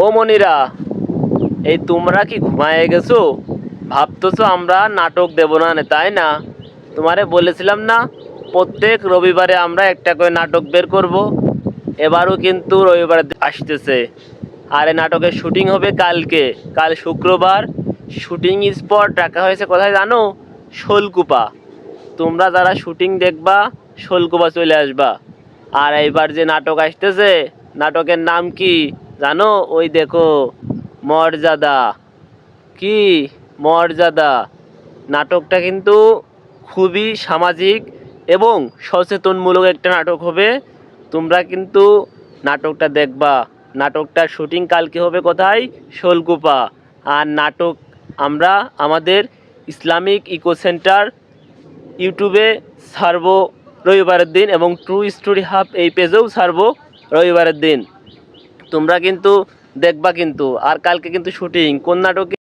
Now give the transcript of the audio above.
ও মনিরা, এই তোমরা কি ঘুমায়ে গেছো? ভাবতেছো আমরা নাটক দেব না, তাই না? তোমারে বলেছিলাম না, প্রত্যেক রবিবারে আমরা একটা করে নাটক বের করব। এবারও কিন্তু রবিবার আসতেছে, আর এই নাটকের শুটিং হবে কালকে। কাল শুক্রবার। শুটিং স্পট রাখা হয়েছে কোথায় জানো? শোলকুপা। তোমরা যারা শুটিং দেখবা, শোলকুপা চলে আসবা। আর এইবার যে নাটক আসতেছে, নাটকের নাম কি জানো? ওই দেখো, মর্যাদা। কি মর্যাদা? নাটকটা কিন্তু খুবই সামাজিক এবং সচেতনমূলক একটা নাটক হবে। তোমরা কিন্তু নাটকটা দেখবা। নাটকটার শুটিং কালকে হবে কোথায়? শোলকুপা। আর নাটক আমরা আমাদের ইসলামিক ইকো সেন্টার ইউটিউবে ছাড়বো রবিবারের দিন, এবং ট্রু স্টোরি হাব এই পেজেও ছাড়বো রবিবারের দিন। তোমরা কিন্তু দেখবা কিন্তু। আর কালকে কিন্তু শুটিং কোন নাটকে?